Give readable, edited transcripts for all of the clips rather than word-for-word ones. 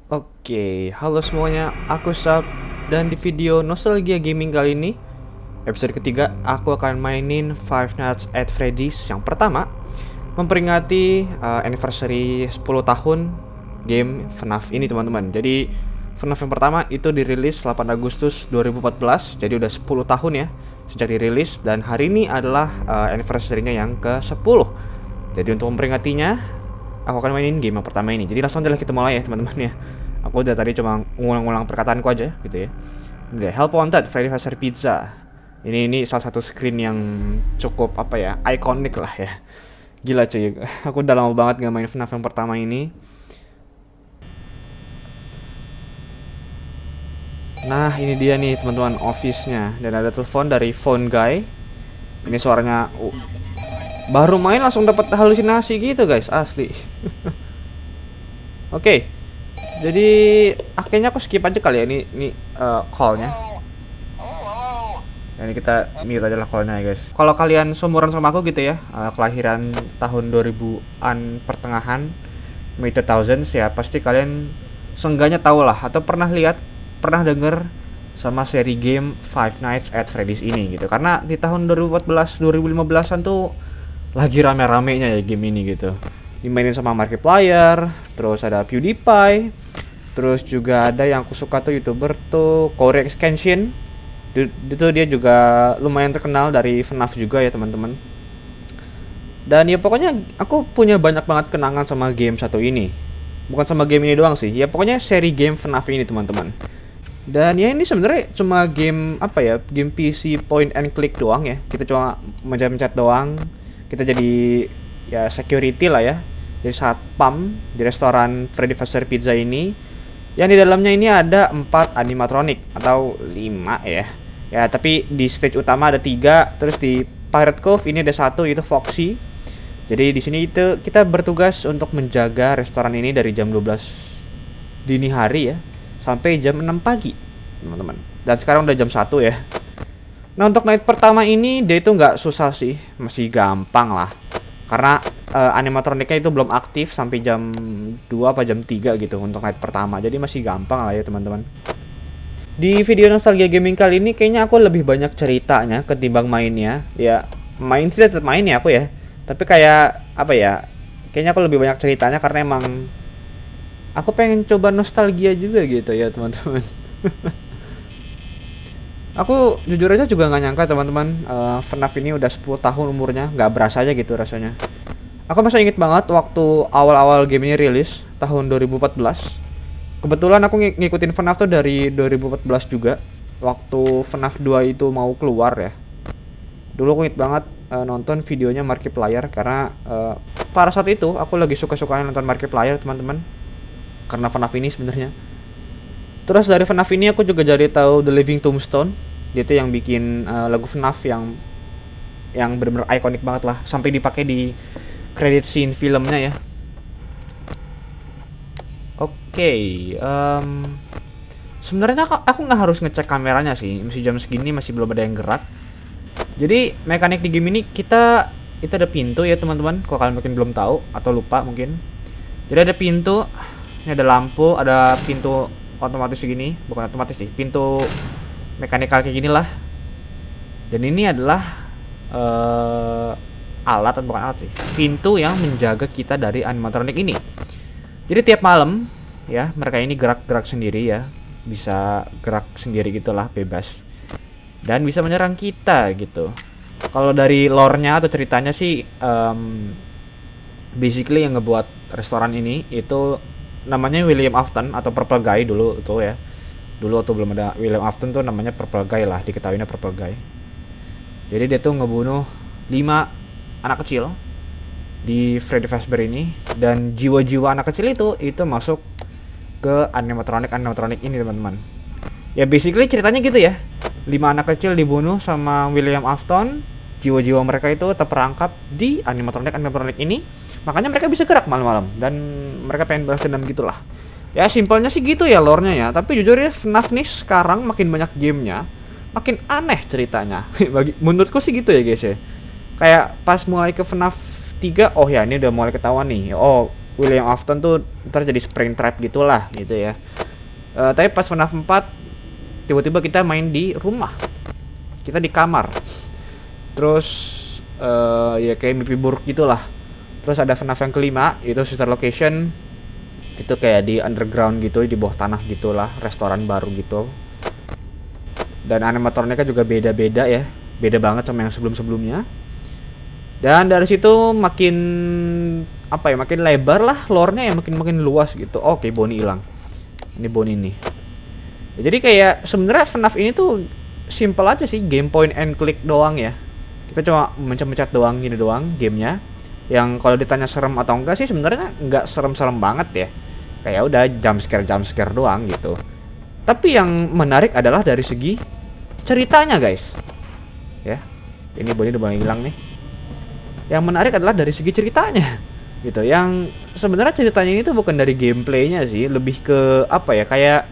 Oke, halo semuanya, aku Sab. Dan di video Nostalgia Gaming kali ini, episode ketiga, aku akan mainin Five Nights at Freddy's yang pertama, memperingati anniversary 10 tahun game FNAF ini teman-teman. Jadi FNAF yang pertama itu dirilis 8 Agustus 2014, jadi udah 10 tahun ya sejak dirilis. Dan hari ini adalah anniversary-nya yang ke-10. Jadi untuk memperingatinya, aku akan mainin game yang pertama ini. Jadi langsung aja kita mulai ya teman-teman ya. Aku udah tadi cuma ngulang-ngulang perkataanku aja gitu ya. Ini deh, Help Wanted, Freddy Fazbear Pizza. Ini salah satu screen yang cukup apa ya, ikonik lah ya. Gila cuy, aku udah lama banget gak main FNAF yang pertama ini. Nah ini dia nih teman-teman office-nya. Dan ada telepon dari phone guy. Ini suaranya baru main langsung dapat halusinasi gitu guys, asli. Oke, jadi akhirnya aku skip aja kali ya ini callnya. Nah, ini kita mute aja lah callnya ya guys. Kalau kalian seumuran sama aku gitu ya, kelahiran tahun 2000-an pertengahan, mid 2000s ya, pasti kalian seenggaknya tahu lah atau pernah lihat, pernah denger sama seri game Five Nights at Freddy's ini gitu. Karena di tahun 2014, 2015-an tuh lagi rame-ramenya ya game ini gitu. Dimainin sama Markiplier, terus ada PewDiePie, terus juga ada yang aku suka tuh YouTuber tuh Corey Extension. Itu dia juga lumayan terkenal dari FNAF juga ya teman-teman. Dan ya pokoknya aku punya banyak banget kenangan sama game satu ini. Bukan sama game ini doang sih. Ya pokoknya seri game FNAF ini teman-teman. Dan ya ini sebenarnya cuma game apa ya? Game PC point and click doang ya. Kita cuma mencet-mencet doang. Kita jadi ya security lah ya. Jadi satpam di restoran Freddy Fazbear Pizza ini. Yang di dalamnya ini ada 4 animatronic atau 5 ya. Ya, tapi di stage utama ada 3, terus di Pirate Cove ini ada 1 yaitu Foxy. Jadi di sini itu kita bertugas untuk menjaga restoran ini dari jam 12 dini hari ya sampai jam 6 pagi, teman-teman. Dan sekarang udah jam 1 ya. Nah, untuk night pertama ini dia itu nggak susah sih, masih gampang lah. Karena animatroniknya itu belum aktif sampai jam 2 apa jam 3 gitu untuk night pertama. Jadi masih gampang lah ya, teman-teman. Di video Nostalgia Gaming kali ini kayaknya aku lebih banyak ceritanya ketimbang mainnya. Ya, main sih tetap main ya aku ya. Tapi kayak apa ya? Kayaknya aku lebih banyak ceritanya karena emang aku pengen coba nostalgia juga gitu ya, teman-teman. Aku jujur aja juga nggak nyangka teman-teman, FNAF ini udah 10 tahun umurnya, nggak berasa aja gitu rasanya. Aku masih inget banget waktu awal-awal game ini rilis tahun 2014. Kebetulan aku ngikutin FNAF tuh dari 2014 juga. Waktu FNAF 2 itu mau keluar ya. Dulu aku inget banget nonton videonya Markiplier karena pada saat itu aku lagi suka-sukanya nonton Markiplier, teman-teman. Karena FNAF ini sebenarnya. Terus dari FNAF ini aku juga jadi tahu The Living Tombstone. Dia tuh yang bikin lagu FNAF yang benar-benar ikonik banget lah, sampai dipakai di credit scene filmnya ya. Oke, sebenarnya aku nggak harus ngecek kameranya sih. Masih jam segini masih belum ada yang gerak. Jadi mekanik di game ini itu ada pintu ya teman-teman. Kalau kalian mungkin belum tahu atau lupa mungkin. Jadi ada pintu, ini ada lampu, ada pintu otomatis segini, bukan otomatis sih, pintu mekanikal kayak gini lah. Dan ini adalah alat atau bukan alat sih, pintu yang menjaga kita dari animatronic ini. Jadi tiap malam ya mereka ini gerak-gerak sendiri ya, bisa gerak sendiri gitulah, bebas, dan bisa menyerang kita gitu. Kalau dari lore-nya atau ceritanya sih, basically yang ngebuat restoran ini itu namanya William Afton atau Purple Guy dulu itu ya. Dulu waktu belum ada William Afton tuh namanya Purple Guy lah, diketahuinya Purple Guy. Jadi dia tuh ngebunuh 5 anak kecil di Freddy Fazbear ini, dan jiwa-jiwa anak kecil itu masuk ke animatronic ini, teman-teman. Ya basically ceritanya gitu ya. 5 anak kecil dibunuh sama William Afton, jiwa-jiwa mereka itu terperangkap di animatronic ini. Makanya mereka bisa gerak malam-malam dan mereka pengen balas dendam gitulah. Ya simpelnya sih gitu ya lore-nya ya. Tapi jujur ya FNAF nih sekarang makin banyak gamenya, makin aneh ceritanya. Menurutku sih gitu ya guys ya. Kayak pas mulai ke FNAF 3, oh ya ini udah mulai ketahuan nih. Oh, William Afton tuh ntar jadi Springtrap gitulah gitu ya. Tapi pas FNAF 4 tiba-tiba kita main di rumah, kita di kamar, terus ya kayak mimpi buruk gitulah. Terus ada FNAF yang kelima itu Sister Location, itu kayak di underground gitu, di bawah tanah gitulah, restoran baru gitu. Dan animatroniknya juga beda-beda ya, beda banget sama yang sebelum-sebelumnya. Dan dari situ makin apa ya, makin lebar lah lore-nya ya, makin luas gitu. Oke, Bonnie hilang. Ini Bonnie nih. Ya, jadi kayak sebenarnya FNAF ini tuh simple aja sih, game point and click doang ya. Kita cuma mencet-mencet doang gini doang gamenya. Yang kalau ditanya serem atau enggak sih sebenarnya enggak serem-serem banget ya. Kayak udah jump scare doang gitu. Tapi yang menarik adalah dari segi ceritanya, guys. Ya. Ini Bonnie udah mulai hilang nih. Yang menarik adalah dari segi ceritanya. Gitu. Yang sebenarnya ceritanya ini tuh bukan dari gameplaynya sih, lebih ke apa ya? Kayak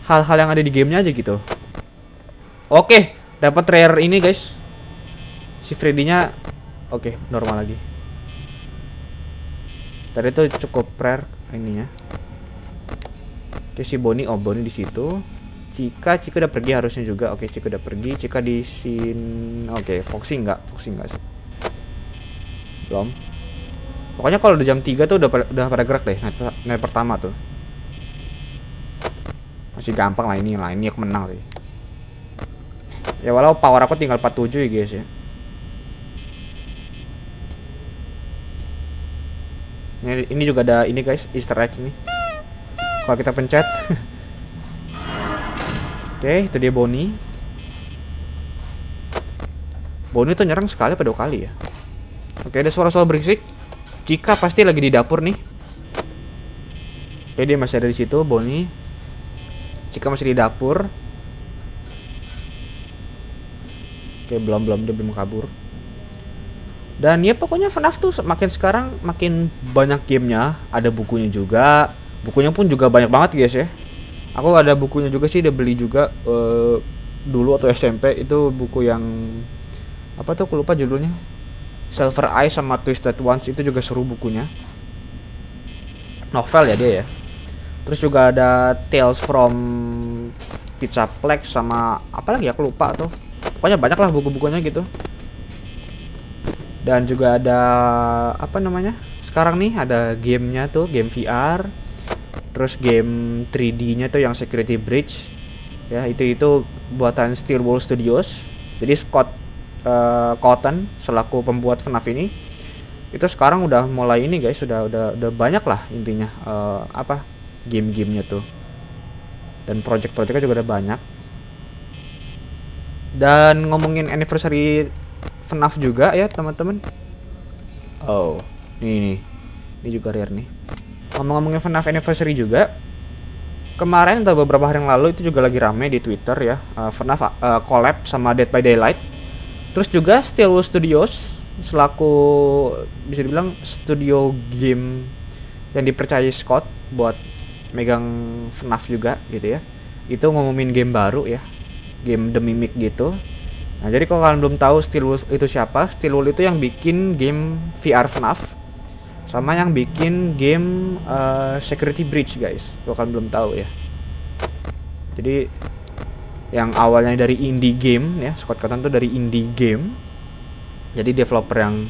hal-hal yang ada di gamenya aja gitu. Oke, dapat rare ini, guys. Si Freddy-nya oke, normal lagi. Tadi tuh cukup rare ininya. Oke, si Bonnie, Bonnie di situ. Cika udah pergi harusnya juga. Oke, Cika udah pergi. Cika di sini. Oke, Foxy enggak sih. Belum. Pokoknya kalau udah jam 3 tuh udah pada gerak deh. Night pertama tuh. Masih gampang lah ini aku menang sih. Ya walau power aku tinggal 47 ya, guys ya. Ini juga ada ini, guys, Easter egg nih. Kalau kita pencet. Oke, itu dia Bonnie. Bonnie tuh nyerang sekali pada 2 kali ya. Oke, ada suara-suara berisik. Cika pasti lagi di dapur nih. Oke, dia masih ada di situ, Bonnie. Cika masih di dapur. Oke, belum dia belum kabur. Dan ya pokoknya FNAF tuh makin sekarang makin banyak gamenya, ada bukunya juga. Bukunya pun juga banyak banget, guys ya. Aku ada bukunya juga sih, udah beli juga dulu atau SMP. Itu buku yang apa tuh, aku lupa judulnya. Silver Eye sama Twisted Ones, itu juga seru bukunya. Novel ya dia ya. Terus juga ada Tales from Pizzaplex sama apa lagi ya, aku lupa tuh. Pokoknya banyak lah buku-bukunya gitu. Dan juga ada apa namanya? Sekarang nih ada gamenya tuh, game VR. Terus game 3D-nya tuh yang Security Breach. Ya, itu buatan Steel Wool Studios. Jadi Scott Cotton selaku pembuat FNAF ini itu sekarang udah mulai ini, guys, udah banyak lah intinya apa game-gamenya tuh. Dan project-projectnya juga udah banyak. Dan ngomongin anniversary FNAF juga ya, teman-teman. Oh, ini juga rare nih. Ngomong-ngomongin FNAF anniversary juga, kemarin atau beberapa hari yang lalu itu juga lagi rame di Twitter ya, FNAF collab sama Dead by Daylight. Terus juga Steelwood Studios selaku bisa dibilang studio game yang dipercayai Scott buat megang FNAF juga gitu ya. Itu ngumumin game baru ya, game The Mimic gitu. Nah, jadi kalau kalian belum tahu Steelwood itu siapa, Steelwood itu yang bikin game VR FNAF sama yang bikin game Security Breach, guys. Kalau kalian belum tahu ya. Jadi yang awalnya dari indie game ya, Scott Cotton tuh dari indie game. Jadi developer yang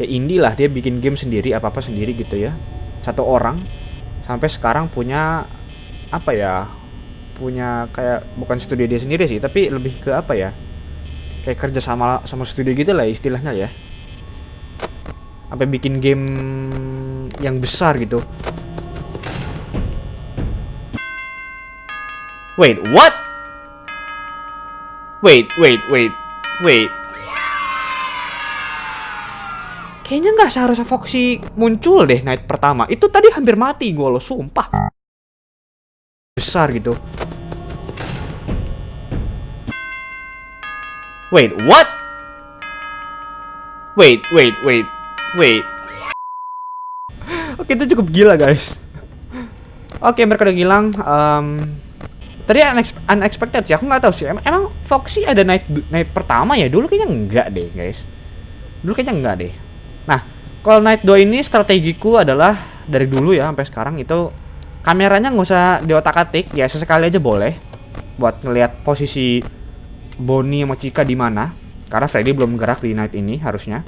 ya indie lah, dia bikin game sendiri, apa-apa sendiri gitu ya. Satu orang sampai sekarang punya apa ya? Punya kayak bukan studio dia sendiri sih, tapi lebih ke apa ya? Kayak kerja sama studio gitu lah istilahnya ya. Sampai bikin game yang besar gitu. Wait, what? Wait. Kayaknya nggak seharusnya Foxy muncul deh night pertama. Itu tadi hampir mati gue loh, sumpah. Besar gitu. Wait, what? Wait. Oke, itu cukup gila, guys. Oke, mereka udah hilang. Tadi unexpected sih, aku nggak tahu sih. Emang Foxy ada night pertama ya? Dulu kayaknya enggak deh, guys. Dulu kayaknya enggak deh. Nah, Kalau Night 2 ini strategiku adalah dari dulu ya sampai sekarang itu kameranya nggak usah diotak-atik, ya sesekali aja boleh buat ngelihat posisi Bonnie sama Chica di mana. Karena Freddy belum gerak di Night ini harusnya.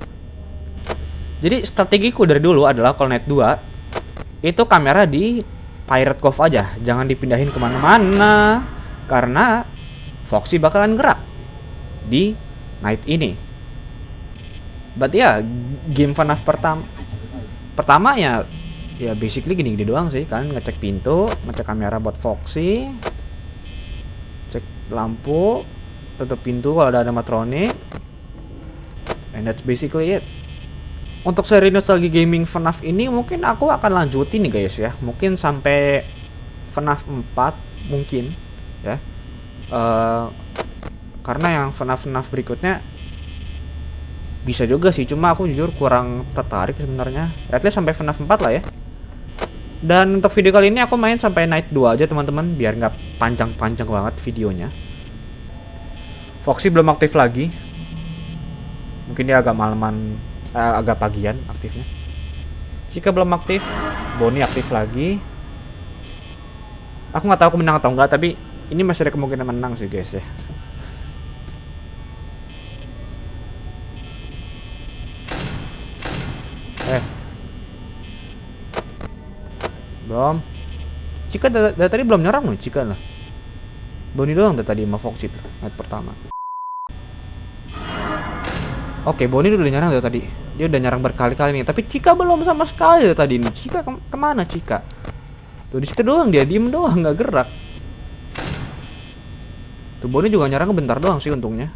Jadi strategiku dari dulu adalah kalau Night 2 itu kamera di Pirate Cove aja, jangan dipindahin kemana-mana karena Foxy bakalan gerak di Night ini. But ya, game FNAF pertama ya basically gini-gini doang sih. Kalian ngecek pintu, ngecek kamera buat Foxy, cek lampu, tutup pintu kalau ada animatronic, and that's basically it. Untuk seri nostalgia gaming FNAF ini mungkin aku akan lanjutin nih guys ya, mungkin sampai FNAF 4 mungkin ya. Karena yang FNAF berikutnya bisa juga sih, cuma aku jujur kurang tertarik sebenarnya. At least sampai FNAF 4 lah ya. Dan untuk video kali ini aku main sampai Night 2 aja teman-teman, biar nggak panjang-panjang banget videonya. Foxy belum aktif lagi. Mungkin dia agak malaman, agak pagian aktifnya. Chica belum aktif, Bonnie aktif lagi. Aku nggak tahu aku menang atau enggak, tapi ini masih ada kemungkinan menang sih guys ya. Belum. Chica dari tadi belum nyerang loh, Chica lah. Bonnie doang dari tadi sama Foxy tuh, Night pertama. Oke, Bonnie udah nyerang dari tadi. Dia udah nyerang berkali-kali nih, tapi Chica belum sama sekali dari tadi nih. Chica kemana Chica? Tuh di situ doang dia, diem doang, nggak gerak. Tuh Bonnie juga nyerang bentar doang sih untungnya.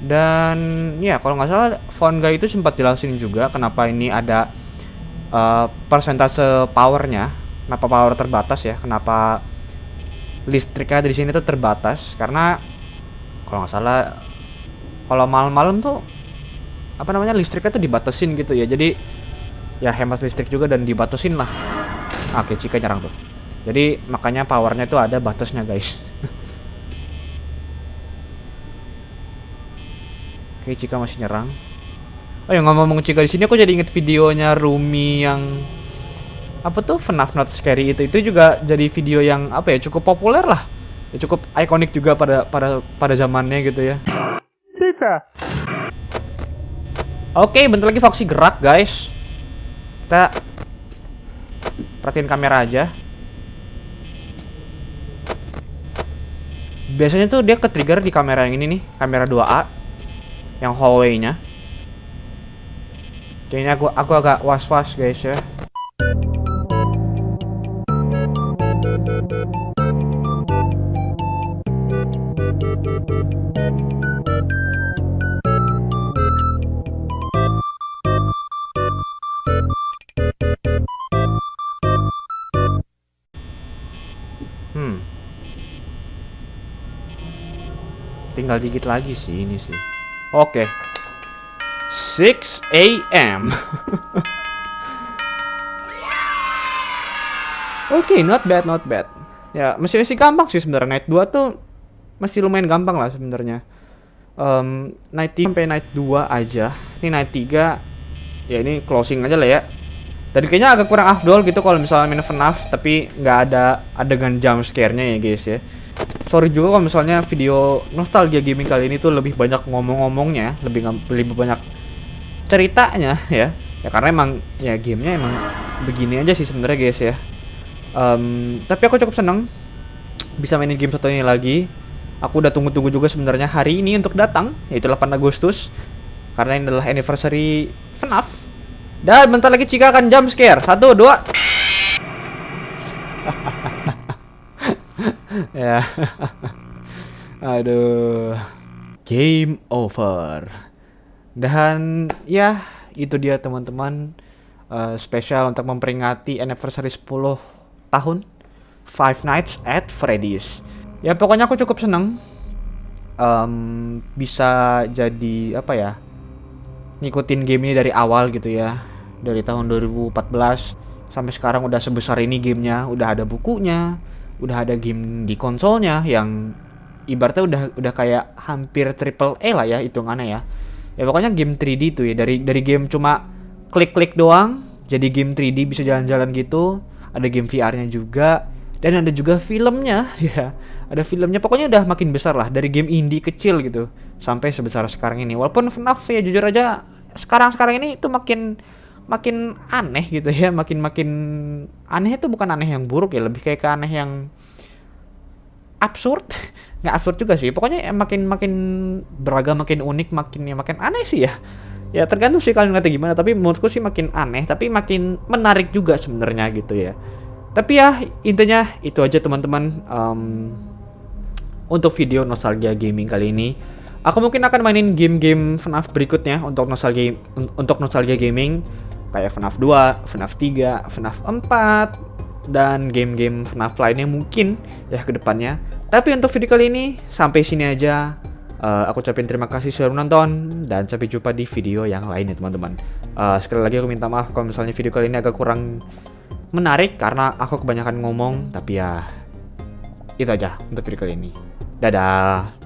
Dan ya kalau nggak salah Fonga itu sempat jelasin juga kenapa ini ada persentase powernya, kenapa power terbatas ya, kenapa listriknya di sini tuh terbatas karena kalau nggak salah kalau malam-malam tuh apa namanya listriknya tuh dibatasin gitu ya, jadi ya hemat listrik juga dan dibatasin lah. Oke, Chica nyerang tuh, jadi makanya powernya tuh ada batasnya guys. Oke, Chica masih nyerang. Oh ya, ngomong Chica di sini aku jadi inget videonya Rumi yang apa tuh FNAF Not Scary itu juga jadi video yang apa ya, cukup populer lah. Ya, cukup ikonik juga pada zamannya gitu ya. Chica. Oke, bentar lagi Foxy gerak, guys. Kita perhatiin kamera aja. Biasanya tuh dia ke-trigger di kamera yang ini nih, kamera 2A. Yang hallway-nya. Kayaknya aku agak was-was guys ya. Tinggal dikit lagi sih ini sih. Oke. 6 AM. Oke, not bad. Ya, masih gampang sih sebenarnya. Night 2 tuh masih lumayan gampang lah sebenarnya. Night 3 sampai Night 2 aja. Ini Night 3 ya ini closing aja lah ya. Dan kayaknya agak kurang afdol gitu kalau misalnya main FNAF tapi nggak ada adegan jump scare-nya ya guys ya. Sorry juga kalau misalnya video nostalgia gaming kali ini tuh lebih banyak ngomong-ngomongnya, lebih banyak ceritanya ya. Ya karena emang ya gamenya emang begini aja sih sebenarnya guys ya. Tapi aku cukup seneng bisa mainin game satu ini lagi. Aku udah tunggu-tunggu juga sebenarnya hari ini untuk datang, yaitu 8 Agustus. Karena ini adalah anniversary FNAF. Dan bentar lagi Chica akan jump scare. 1, 2. Ya. Aduh. Game over. Dan ya, itu dia teman-teman. Spesial untuk memperingati anniversary 10 tahun Five Nights at Freddy's. Ya pokoknya aku cukup seneng bisa jadi apa ya, ngikutin game ini dari awal gitu ya, dari tahun 2014 sampai sekarang udah sebesar ini gamenya, udah ada bukunya, udah ada game di konsolnya yang ibaratnya udah kayak hampir triple A lah ya hitungannya ya. Ya pokoknya game 3D tuh ya, dari game cuma klik-klik doang jadi game 3D bisa jalan-jalan gitu. Ada game VR-nya juga dan ada juga filmnya ya. Ada filmnya, pokoknya udah makin besar lah, dari game indie kecil gitu sampai sebesar sekarang ini. Walaupun FNAF ya jujur aja sekarang ini itu makin makin aneh gitu ya, makin aneh itu bukan aneh yang buruk ya, lebih kayak ke aneh yang absurd. Nggak absurd juga sih, pokoknya ya makin makin beragam, makin unik, makin aneh sih ya. Ya tergantung sih kalian ngeliatnya gimana, tapi menurutku sih makin aneh tapi makin menarik juga sebenarnya gitu ya. Tapi ya intinya itu aja teman-teman, untuk video nostalgia gaming kali ini. Aku mungkin akan mainin game-game FNAF berikutnya untuk nostalgia gaming kayak FNAF 2, FNAF 3, FNAF 4 dan game-game FNAF lainnya mungkin ya ke depannya. Tapi untuk video kali ini sampai sini aja. Aku ucapin terima kasih sudah menonton dan sampai jumpa di video yang lainnya teman-teman. Sekali lagi aku minta maaf kalau misalnya video kali ini agak kurang menarik karena aku kebanyakan ngomong, tapi ya itu aja untuk video kali ini. Dadah.